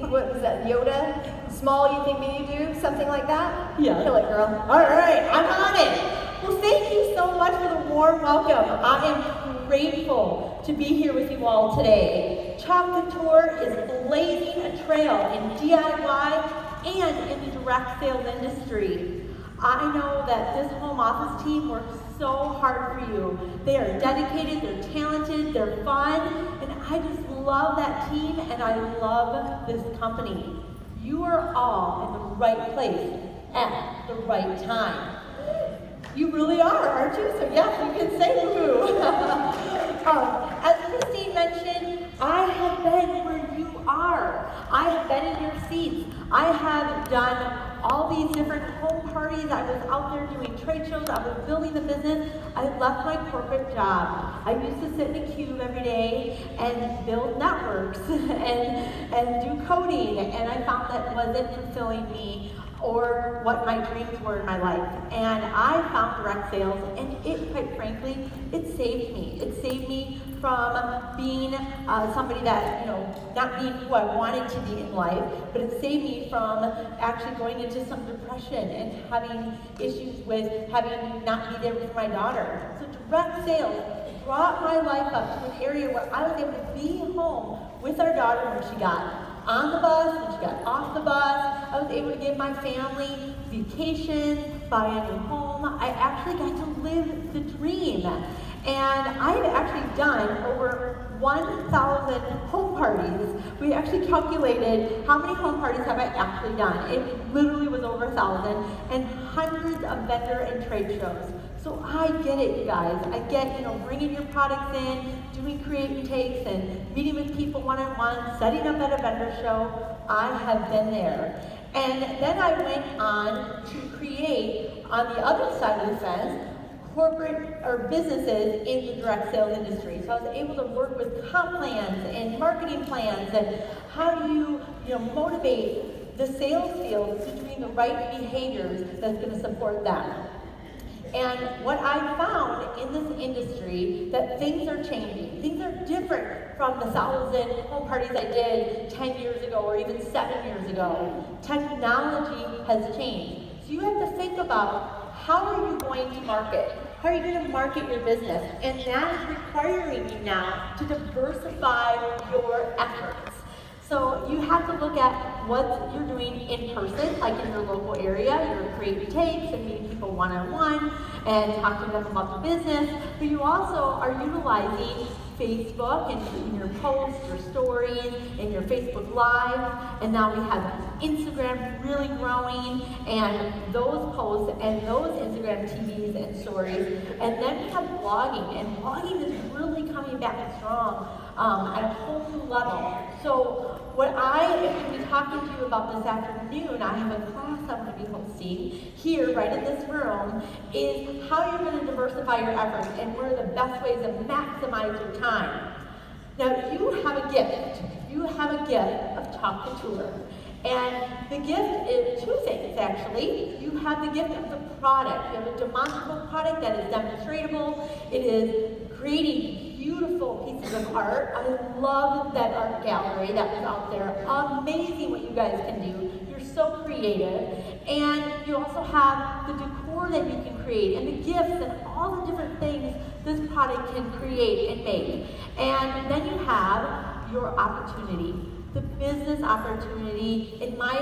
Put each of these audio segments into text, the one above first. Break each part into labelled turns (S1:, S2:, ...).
S1: what was that, Yoda? Small you think big you do? Something like that?
S2: Yeah.
S1: Kill it, girl.
S2: All right, I'm on it. Well, thank you so much for the warm welcome. I am grateful to be here with you all today. Chalk Couture is blazing a trail in DIY and in the direct sales industry. I know that this home office team works so hard for you. They are dedicated, they're talented, they're fun, and I just love that team and I love this company. You are all in the right place at the right time. You really are, aren't you? So yes, you can say woo-hoo. As Christine mentioned, I have been where you are. I have been in your seats. I have done all these different home parties. I was out there doing trade shows. I was building the business. I left my corporate job. I used to sit in a cube every day and build networks and do coding, and I found that wasn't fulfilling me or what my dreams were in my life. And I found direct sales, and it, quite frankly, it saved me. It saved me from being somebody that, not being who I wanted to be in life, but it saved me from actually going into some depression and having issues with having not be there with my daughter. So direct sales brought my life up to an area where I was able to be home with our daughter when she got on the bus, when she got off the bus. I was able to give my family vacations, buy a new home. I actually got to live the dream. And I've actually done over 1,000 home parties. We actually calculated how many home parties have I actually done. It literally was over 1,000, and hundreds of vendor and trade shows. So I get it, you guys. I get, bringing your products in, doing create and takes, and meeting with people one-on-one, setting up at a vendor show. I have been there. And then I went on to create, on the other side of the fence, corporate or businesses in the direct sales industry. So I was able to work with comp plans and marketing plans and how do you, motivate the sales field to doing the right behaviors that's going to support them. And what I found in this industry, that things are changing. Things are different from the 1,000 home parties I did 10 years ago or even 7 years ago. Technology has changed. So you have to think about, how are you going to market? How are you going to market your business? And that is requiring you now to diversify your efforts. So you have to look at what you're doing in person, like in your local area, your create takes and meeting people one-on-one and talking to them about the business. But you also are utilizing Facebook and in your posts, your stories, and your Facebook Live. And now we have Instagram really growing, and those posts and those Instagram TVs and stories. And then we have blogging, and blogging is really coming back strong at a whole new level. So what I am going to be talking to you about this afternoon, I have a class I'm going to be hosting here right in this room, is how you're going to diversify your efforts and what are the best ways to maximize your time. Now you have a gift. You have a gift of Chalk Couture. And the gift is two things, actually. You have the gift of the product. You have a demonstrable product that is demonstratable. It is creating beautiful pieces of art. I love that art gallery that was out there. Amazing what you guys can do. You're so creative. And you also have the decor that you can create and the gifts and all the different things this product can create and make. And then you have your opportunity. The business opportunity, in my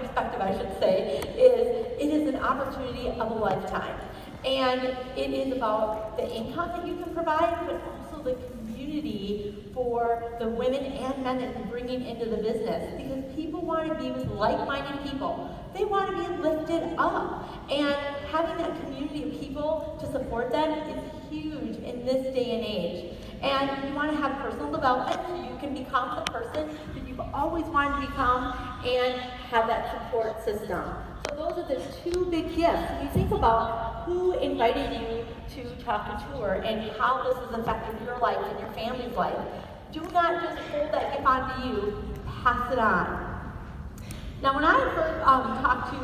S2: perspective, I should say, it is an opportunity of a lifetime. And it is about the income that you can provide, but also the community for the women and men that you're bringing into the business. Because people want to be with like-minded people. They want to be lifted up. And having that community of people to support them is huge in this day and age. And you want to have personal development so you can become the person that you've always wanted to become and have that support system. So those are the two big gifts. When you think about who invited you to Chalk Couture and how this has affected your life and your family's life, do not just hold that gift onto you, pass it on. Now, when I first talked to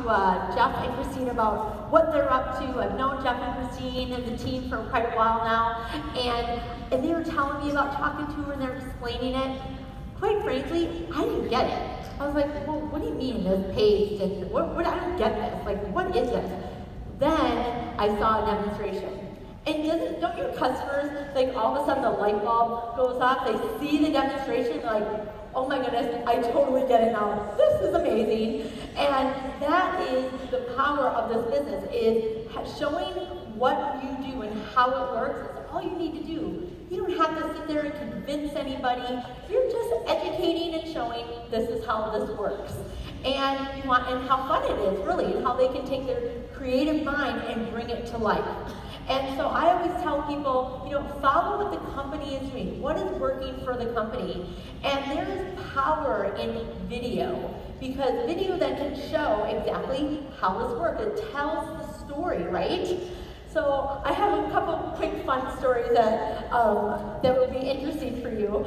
S2: Jeff and Christine about what they're up to, I've known Jeff and Christine and the team for quite a while now, and they were telling me about Talking Tour and they're explaining it. Quite frankly, I didn't get it. I was like, well, what do you mean this page? And what? I don't get this. Like, what is this? Then I saw a demonstration. And don't your customers, like all of a sudden the light bulb goes off, they see the demonstration, they're like, oh my goodness, I totally get it now. This is amazing. And that is the power of this business, is showing what you do and how it works. It's all you need to do. You don't have to sit there and convince anybody. You're just educating and showing this is how this works. And how fun it is, really, and how they can take their creative mind and bring it to life. And so I always tell people, follow what the company is doing. What is working for the company? And there is power in video, because video then can show exactly how this works. It tells the story, right? So I have a couple quick fun stories that would be interesting for you.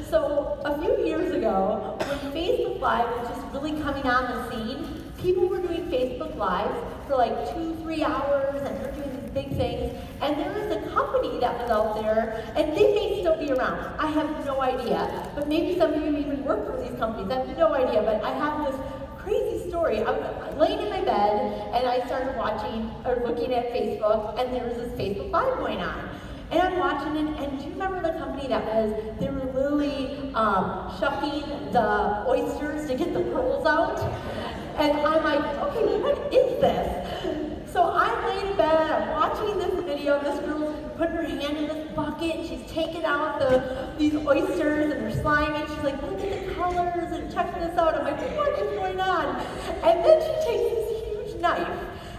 S2: So a few years ago, when Facebook Live was just really coming on the scene, people were doing Facebook Lives for like 2-3 hours, and they're doing these big things. And there was a company that was out there, and they may still be around. I have no idea. But maybe some of you even work for these companies. I have no idea. But I have this crazy story. I was laying in my bed, and I started looking at Facebook, and there was this Facebook Live going on. And I'm watching it, and do you remember the company they were literally shucking the oysters to get the pearls out? And I'm like, okay, what is this? So I'm laying in bed, I'm watching this video, this girl's putting her hand in this bucket, and she's taking out these oysters, and they're slimy, and she's like, look at the colors, and check this out. I'm like, what is going on? And then she takes this huge knife,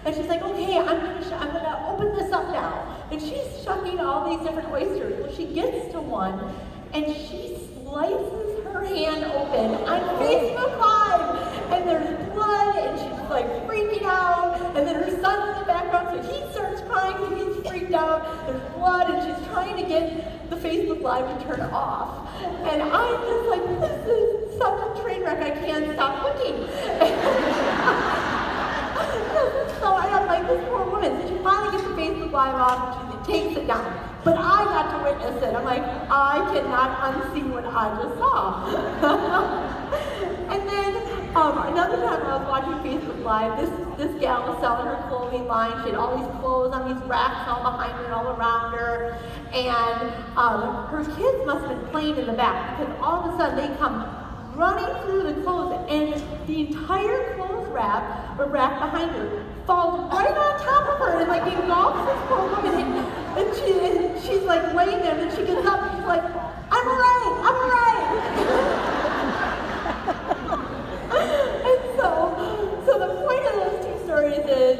S2: and she's like, okay, I'm gonna open this up now. And she's shucking all these different oysters. Well, she gets to one, and she slices her hand open on Facebook Live. And there's blood, and she's like freaking out. And then her son's in the background, so he starts crying because he's freaked out. There's blood, and she's trying to get the Facebook Live to turn off. And I'm just like, this is such a train wreck, I can't stop looking. So I'm like, this poor woman, so she finally gets the Facebook Live off, and she takes it down. But I got to witness it. I'm like, I cannot unsee what I just saw. And then another time I was watching Facebook Live, this gal was selling her clothing line. She had all these clothes on these racks all behind her and all around her. And her kids must have been playing in the back, because all of a sudden they come running through the clothes, and the entire clothes rack behind her falls right on top of her and like engulfs this poor woman. And she's like laying there, and then she gets up and she's like, I'm alright. And so the point of those two stories is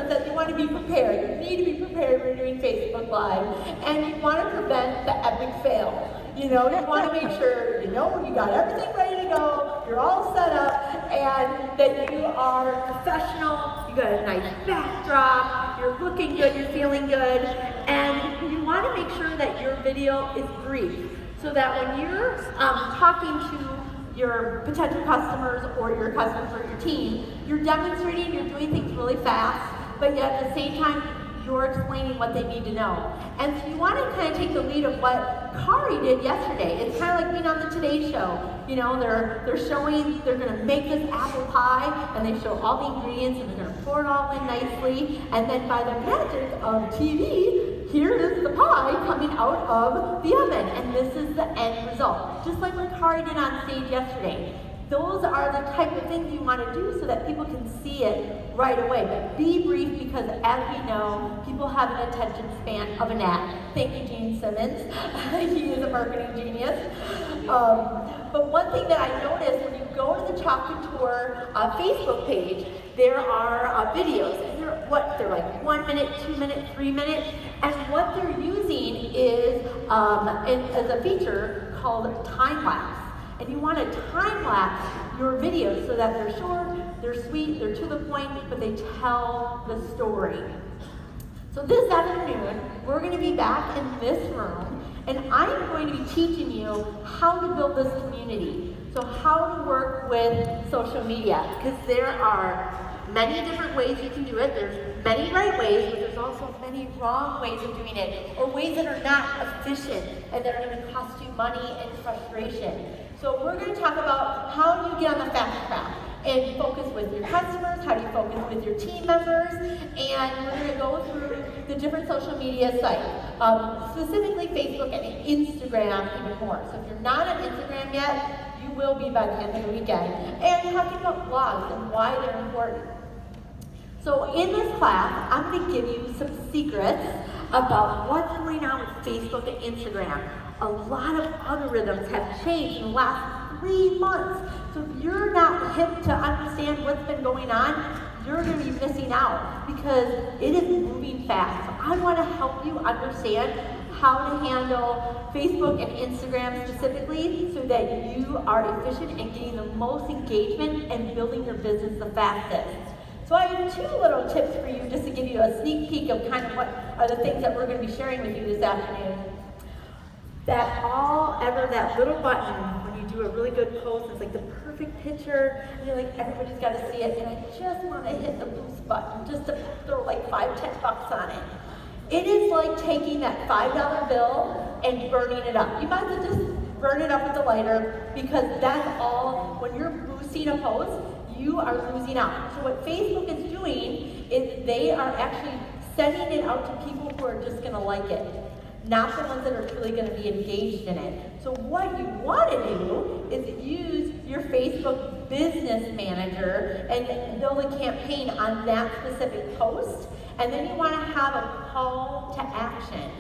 S2: that you want to be prepared. You need to be prepared when you're doing Facebook Live, and you want to prevent the epic fail. You want to make sure you got everything ready to go, you're all set up, and that you are professional, you got a nice backdrop, you're looking good, you're feeling good, and you want to make sure that your video is brief, so that when you're talking to your potential customers or your customers or your team, you're demonstrating, you're doing things really fast, but yet at the same time, you're explaining what they need to know. And so you want to kind of take the lead of what Kari did yesterday. It's kind of like being on the Today Show. They're showing, they're going to make this apple pie, and they show all the ingredients, and they're going to pour it all in nicely, and then by the magic of TV, here is the pie coming out of the oven, and this is the end result. Just like what Kari did on stage yesterday. Those are the type of things you want to do so that people can see it right away. But be brief, because as we know, people have an attention span of a gnat. Thank you, Gene Simmons. He is a marketing genius. But one thing that I noticed when you go to the Chalk Couture Facebook page, there are videos. And they're like 1 minute, 2 minute, 3 minute. And what they're using is as a feature called time lapse. And you want to time-lapse your videos so that they're short, they're sweet, they're to the point, but they tell the story. So this afternoon, we're going to be back in this room, And I'm going to be teaching you how to build this community. So how to work with social media, because there are many different ways you can do it. There's many right ways, but there's also many wrong ways of doing it, or ways that are not efficient and that are going to cost you money and frustration. So we're going to talk about how do you get on the fast track and focus with your customers, how do you focus with your team members, and we're going to go through the different social media sites, specifically Facebook and Instagram even more. So if you're not on Instagram yet, you will be by the end of the weekend. And talking about blogs and why they're important. So in this class, I'm going to give you some secrets about what's going on with Facebook and Instagram. A lot of algorithms have changed in the last 3 months. So if you're not hip to understand what's been going on, you're going to be missing out because it is moving fast. So I want to help you understand how to handle Facebook and Instagram specifically so that you are efficient and getting the most engagement and building your business the fastest. So I have 2 little tips for you just to give you a sneak peek of kind of what are the things that we're going to be sharing with you this afternoon. That little button when you do a really good post, it's like the perfect picture, and you're like, everybody's got to see it, and I just want to hit the boost button just to throw like $5-10 on it. It is like taking that $5 bill and burning it up. You might as well just burn it up with a lighter because that's all, when you're boosting a post, you are losing out. So what Facebook is doing is they are actually sending it out to people who are just going to like it, not the ones that are truly going to be engaged in it. So what you want to do is use your Facebook Business Manager and build a campaign on that specific post, and then you want to have a call to action.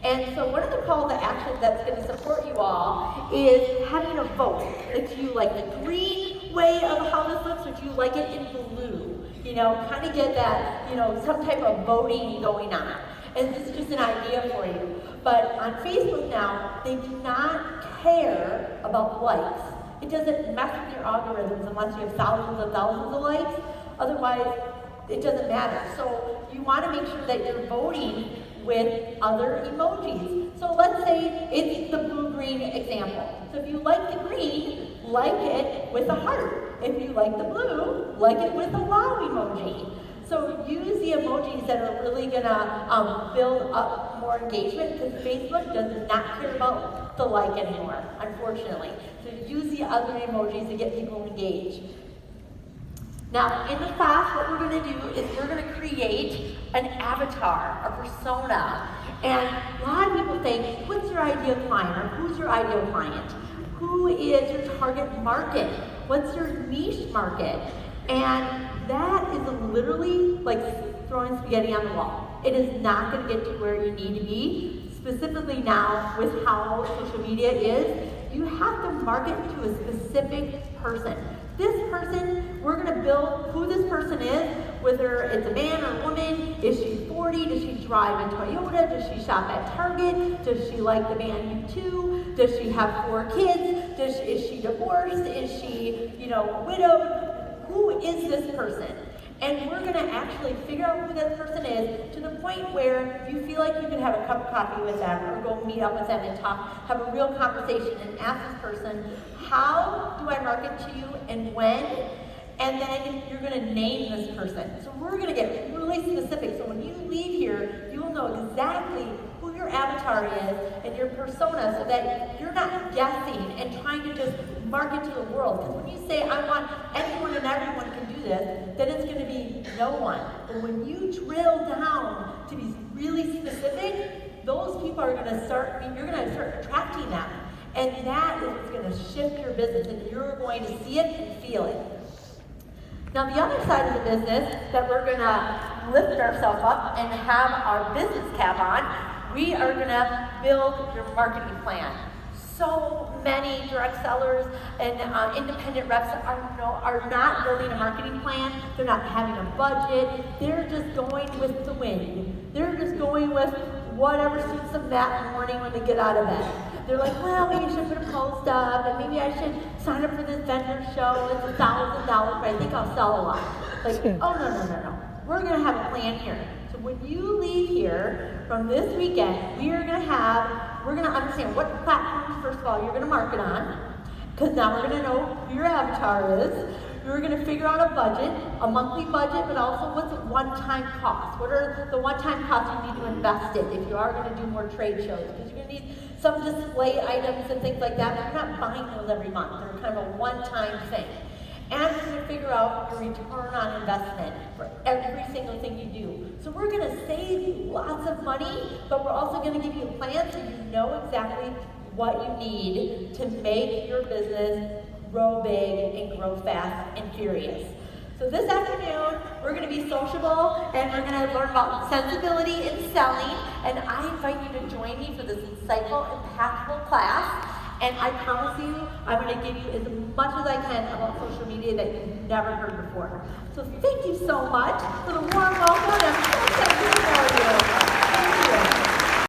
S2: And so one of the calls to action that's going to support you all is having a vote. Like, do you like the green way of how this looks, or do you like it in blue? You know, kind of get that, you know, some type of voting going on. And this is just an idea for you. But on Facebook now, they do not care about likes. It doesn't mess with your algorithms unless you have thousands of likes. Otherwise, it doesn't matter. So you want to make sure that you're voting with other emojis. So let's say it's the blue-green example. So if you like the green, like it with a heart. If you like the blue, like it with a wow emoji. So use the emojis that are really gonna build up more engagement, because Facebook does not care about the like anymore, unfortunately. So use the other emojis to get people engaged. Now, in the class, what we're going to do is we're going to create an avatar, a persona. And a lot of people think, what's your ideal client, or who's your ideal client? Who is your target market? What's your niche market? And that is literally like throwing spaghetti on the wall. It is not going to get to where you need to be. Specifically now, with how social media is, you have to market to a specific person. This person, we're going to build who this person is, whether it's a man or a woman. Is she 40? Does she drive a Toyota? Does she shop at Target? Does she like the band U2? Does she have 4 kids? Is she divorced? Is she, widowed? Who is this person? And we're going to actually figure out who that person is to the point where you feel like you can have a cup of coffee with them, or go meet up with them and talk, have a real conversation, and ask this person, how do I market to you and when? And then you're going to name this person. So we're going to get really specific. So when you leave here, you will know exactly who your avatar is and your persona, so that you're not guessing and trying to just market to the world. Because when you say, I want anyone and everyone can do this, then it's going to be no one. But when you drill down to be really specific, those people are going to start, you're going to start attracting them. And that is what's going to shift your business, and you're going to see it and feel it. Now, the other side of the business that we're going to lift ourselves up and have our business cap on, we are going to build your marketing plan. So many direct sellers and independent reps are not building a marketing plan. They're not having a budget. They're just going with the wind. They're just going with whatever suits them that morning when they get out of bed. They're like, well, maybe I should put a post up, and maybe I should sign up for this vendor show. It's $1,000, but I think I'll sell a lot. Like, oh, no. We're going to have a plan here. So when you leave here from this weekend, we are going to have we're going to understand what platforms, first of all, you're going to market on, because now we're going to know who your avatar is. We're going to figure out a budget, a monthly budget, but also what's a one-time cost. What are the one-time costs you need to invest in if you are going to do more trade shows? Because you're going to need some display items and things like that, but you're not buying those every month. They're kind of a one-time thing. And you're going to figure out your return on investment for every single thing you do. So we're going to save you lots of money, but we're also going to give you a plan so you know exactly what you need to make your business grow big and grow fast and furious. So this afternoon, we're going to be sociable and we're going to learn about sensibility in selling. And I invite you to join me for this insightful, impactful class. And I promise you, I'm going to give you as much as I can about social media that you've never heard before. So thank you so much for the warm welcome. I'm so excited for you.